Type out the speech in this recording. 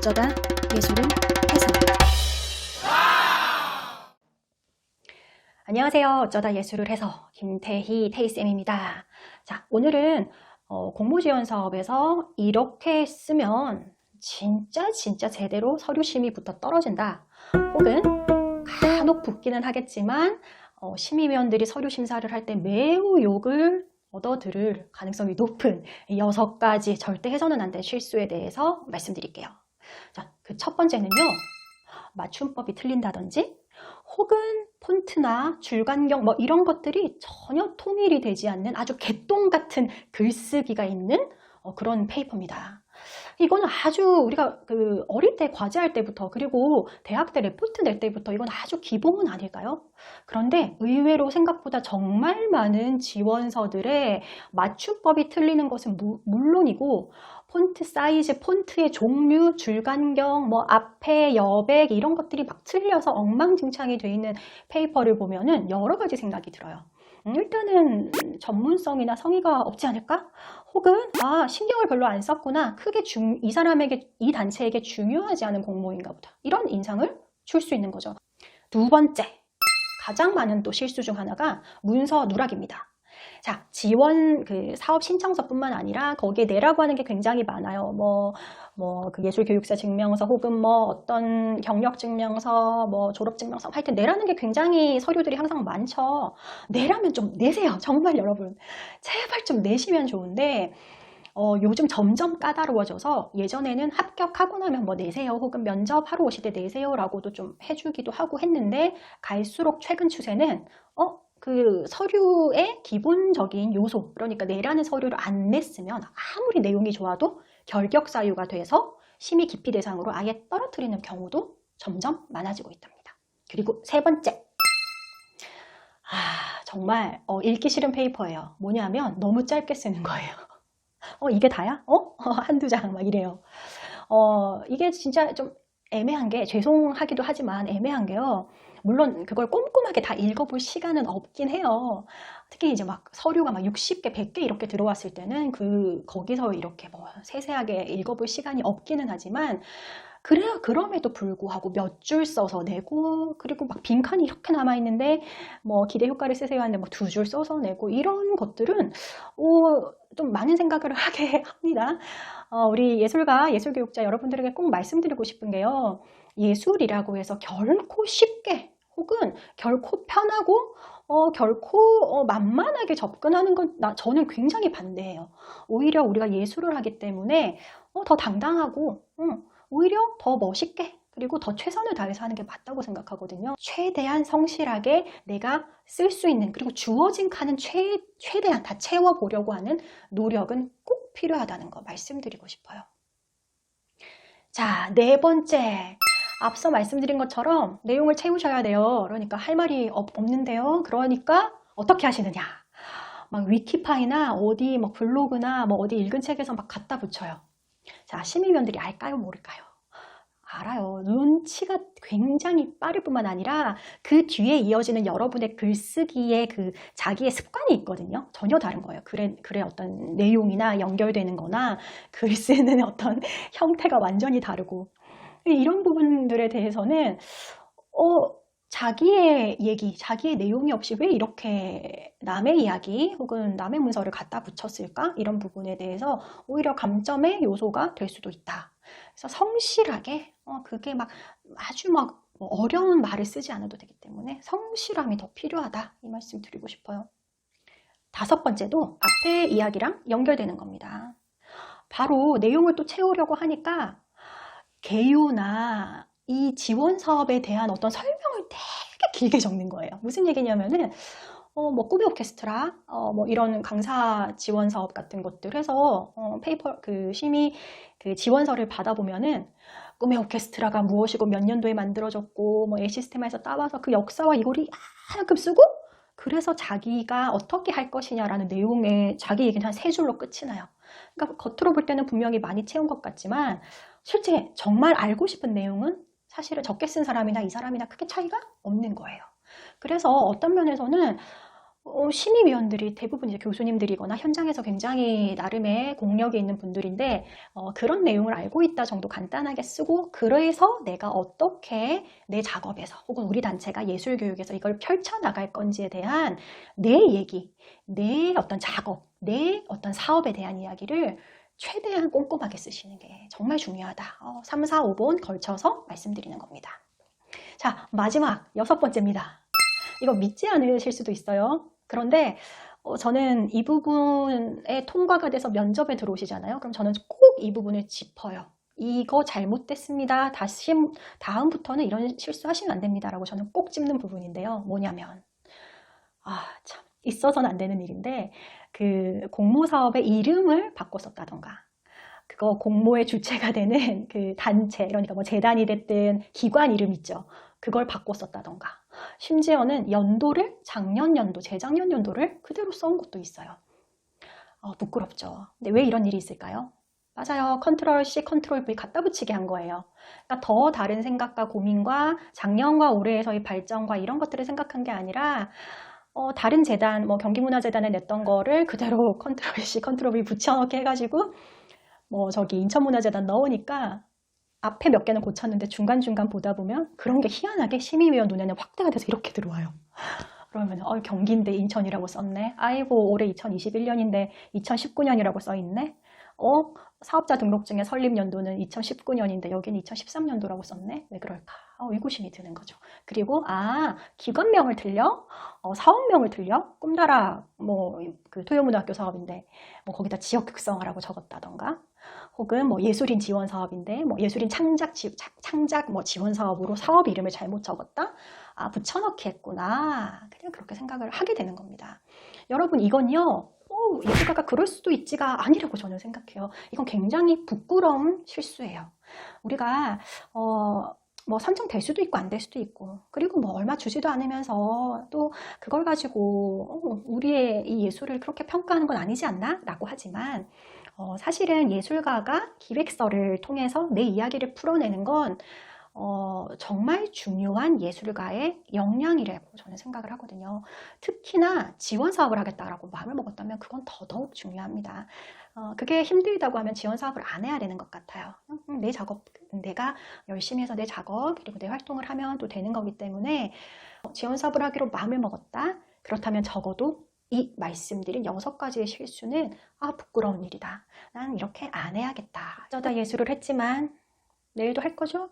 어쩌다 예술은 해석. 안녕하세요. 어쩌다 예술을 해서 김태희 테이쌤입니다. 자, 오늘은 공모지원 사업에서 이렇게 쓰면 진짜 제대로 서류심의부터 떨어진다. 혹은 간혹 붙기는 하겠지만 심의위원들이 서류 심사를 할 때 매우 욕을 얻어들을 가능성이 높은 6가지 절대 해서는 안 될 실수에 대해서 말씀드릴게요. 자, 그 첫 번째는요, 맞춤법이 틀린다든지 혹은 폰트나 줄간경 뭐 이런 것들이 전혀 통일이 되지 않는 아주 개똥 같은 글쓰기가 있는 그런 페이퍼입니다. 이거는 아주 우리가 어릴 때 과제할 때부터 그리고 대학 때 레포트 낼 때부터 이건 아주 기본 아닐까요? 그런데 의외로 생각보다 정말 많은 지원서들의 맞춤법이 틀리는 것은 물론이고 폰트 사이즈, 폰트의 종류, 줄간경, 뭐 앞에 여백 이런 것들이 막 틀려서 엉망진창이 돼 있는 페이퍼를 보면은 여러 가지 생각이 들어요. 일단은 전문성이나 성의가 없지 않을까? 혹은 신경을 별로 안 썼구나. 크게 이 사람에게, 이 단체에게 중요하지 않은 공모인가 보다. 이런 인상을 줄 수 있는 거죠. 두 번째, 가장 많은 또 실수 중 하나가 문서 누락입니다. 자, 지원 사업 신청서뿐만 아니라 거기에 내라고 하는 게 굉장히 많아요. 그 예술교육사 증명서 혹은 뭐 어떤 경력 증명서, 뭐 졸업 증명서, 하여튼 내라는 게 굉장히 서류들이 항상 많죠. 내라면 좀 내세요. 정말 여러분. 제발 좀 내시면 좋은데, 요즘 점점 까다로워져서 예전에는 합격하고 나면 뭐 내세요 혹은 면접하러 오실 때 내세요라고도 좀 해주기도 하고 했는데 갈수록 최근 추세는 그 서류의 기본적인 요소, 그러니까 내라는 서류를 안 냈으면 아무리 내용이 좋아도 결격 사유가 돼서 심의 기피 대상으로 아예 떨어뜨리는 경우도 점점 많아지고 있답니다. 그리고 세 번째, 정말 읽기 싫은 페이퍼예요. 뭐냐면 너무 짧게 쓰는 거예요. 이게 다야? 한두 장 막 이래요. 이게 진짜 좀 애매한 게, 죄송하기도 하지만 애매한 게요. 물론 그걸 꼼꼼하게 다 읽어볼 시간은 없긴 해요. 특히 이제 막 서류가 막 60개, 100개 이렇게 들어왔을 때는 거기서 이렇게 뭐 세세하게 읽어볼 시간이 없기는 하지만, 그럼에도 불구하고 몇 줄 써서 내고, 그리고 막 빈칸이 이렇게 남아있는데, 뭐 기대 효과를 쓰세요 하는데 뭐 2줄 써서 내고, 이런 것들은, 좀 많은 생각을 하게 합니다. 우리 예술가, 예술교육자 여러분들에게 꼭 말씀드리고 싶은 게요. 예술이라고 해서 결코 쉽게, 혹은 결코 편하고, 결코 만만하게 접근하는 건 저는 굉장히 반대해요. 오히려 우리가 예술을 하기 때문에 더 당당하고, 오히려 더 멋있게 그리고 더 최선을 다해서 하는 게 맞다고 생각하거든요. 최대한 성실하게 내가 쓸 수 있는, 그리고 주어진 칸은 최대한 다 채워보려고 하는 노력은 꼭 필요하다는 거 말씀드리고 싶어요. 자, 네 번째. 앞서 말씀드린 것처럼 내용을 채우셔야 돼요. 그러니까 할 말이 없는데요. 그러니까 어떻게 하시느냐. 막 위키파이나 어디 뭐 블로그나 뭐 어디 읽은 책에서 막 갖다 붙여요. 자, 심의위원들이 알까요? 모를까요? 알아요. 눈치가 굉장히 빠를 뿐만 아니라 그 뒤에 이어지는 여러분의 글쓰기에 자기의 습관이 있거든요. 전혀 다른 거예요. 글의 어떤 내용이나 연결되는 거나 글 쓰는 어떤 형태가 완전히 다르고. 이런 부분들에 대해서는 자기의 얘기, 자기의 내용이 없이 왜 이렇게 남의 이야기 혹은 남의 문서를 갖다 붙였을까? 이런 부분에 대해서 오히려 감점의 요소가 될 수도 있다. 그래서 성실하게, 그게 막 아주 막 어려운 말을 쓰지 않아도 되기 때문에 성실함이 더 필요하다. 이 말씀 드리고 싶어요. 다섯 번째도 앞에 이야기랑 연결되는 겁니다. 바로 내용을 또 채우려고 하니까 개요나 이 지원 사업에 대한 어떤 설명을 되게 길게 적는 거예요. 무슨 얘기냐면은 뭐 꿈의 오케스트라, 뭐 이런 강사 지원 사업 같은 것들 해서 페이퍼 심의 지원서를 받아보면은 꿈의 오케스트라가 무엇이고 몇 년도에 만들어졌고 뭐 A시스템에서 따와서 그 역사와 이거를 이만큼 쓰고, 그래서 자기가 어떻게 할 것이냐라는 내용에 자기 얘기는 한 3줄로 끝이 나요. 그러니까 겉으로 볼 때는 분명히 많이 채운 것 같지만 실제 정말 알고 싶은 내용은 사실은 적게 쓴 사람이나 이 사람이나 크게 차이가 없는 거예요. 그래서 어떤 면에서는 심의위원들이 대부분 이제 교수님들이거나 현장에서 굉장히 나름의 공력이 있는 분들인데 그런 내용을 알고 있다 정도 간단하게 쓰고 그래서 내가 어떻게 내 작업에서 혹은 우리 단체가 예술교육에서 이걸 펼쳐나갈 건지에 대한 내 얘기, 내 어떤 작업, 내 어떤 사업에 대한 이야기를 최대한 꼼꼼하게 쓰시는 게 정말 중요하다. 3, 4, 5번 걸쳐서 말씀드리는 겁니다. 자, 마지막 6번째입니다. 이거 믿지 않으실 수도 있어요. 그런데 저는 이 부분에 통과가 돼서 면접에 들어오시잖아요. 그럼 저는 꼭 이 부분을 짚어요. 이거 잘못됐습니다. 다음부터는 이런 실수하시면 안 됩니다. 라고 저는 꼭 짚는 부분인데요. 뭐냐면, 참, 있어서는 안 되는 일인데, 그 공모사업의 이름을 바꿨었다던가, 그거 공모의 주체가 되는 그 단체, 그러니까 뭐 재단이 됐든 기관 이름 있죠. 그걸 바꿨었다던가. 심지어는 연도를 작년 연도, 재작년 연도를 그대로 써온 것도 있어요. 부끄럽죠. 근데 왜 이런 일이 있을까요? 맞아요. 컨트롤 C, 컨트롤 V 갖다 붙이게 한 거예요. 그러니까 더 다른 생각과 고민과 작년과 올해에서의 발전과 이런 것들을 생각한 게 아니라 다른 재단, 뭐 경기문화재단에 냈던 거를 그대로 컨트롤 C, 컨트롤 V 붙여넣기 해가지고 뭐 저기 인천문화재단 넣으니까 앞에 몇 개는 고쳤는데 중간중간 보다 보면 그런 게 희한하게 심의위원 눈에는 확대가 돼서 이렇게 들어와요. 그러면 경기인데 인천이라고 썼네. 아이고 올해 2021년인데 2019년이라고 써있네. 사업자 등록증의 설립 연도는 2019년인데 여기는 2013년도라고 썼네. 왜 그럴까? 의구심이 드는 거죠. 그리고 기관명을 틀려? 사업명을 틀려? 꿈나라 그 토요문학교 사업인데 뭐 거기다 지역 극성화라고 적었다던가 혹은 뭐 예술인 지원 사업인데 뭐 예술인 창작 뭐 지원 사업으로 사업 이름을 잘못 적었다? 붙여넣기 했구나. 그냥 그렇게 생각을 하게 되는 겁니다. 여러분 이건요. 예술가가 그럴 수도 있지가 아니라고 저는 생각해요. 이건 굉장히 부끄러운 실수예요. 우리가 뭐 선정될 수도 있고 안 될 수도 있고 그리고 뭐 얼마 주지도 않으면서 또 그걸 가지고 우리의 이 예술을 그렇게 평가하는 건 아니지 않나? 라고 하지만 사실은 예술가가 기획서를 통해서 내 이야기를 풀어내는 건 정말 중요한 예술가의 역량이라고 저는 생각을 하거든요. 특히나 지원 사업을 하겠다라고 마음을 먹었다면 그건 더더욱 중요합니다. 그게 힘들다고 하면 지원 사업을 안 해야 되는 것 같아요. 내 작업, 내가 열심히 해서 내 작업 그리고 내 활동을 하면 또 되는 거기 때문에 지원 사업을 하기로 마음을 먹었다. 그렇다면 적어도 이 말씀드린 6가지의 실수는 부끄러운 일이다. 난 이렇게 안 해야겠다. 어쩌다 예술을 했지만 내일도 할 거죠?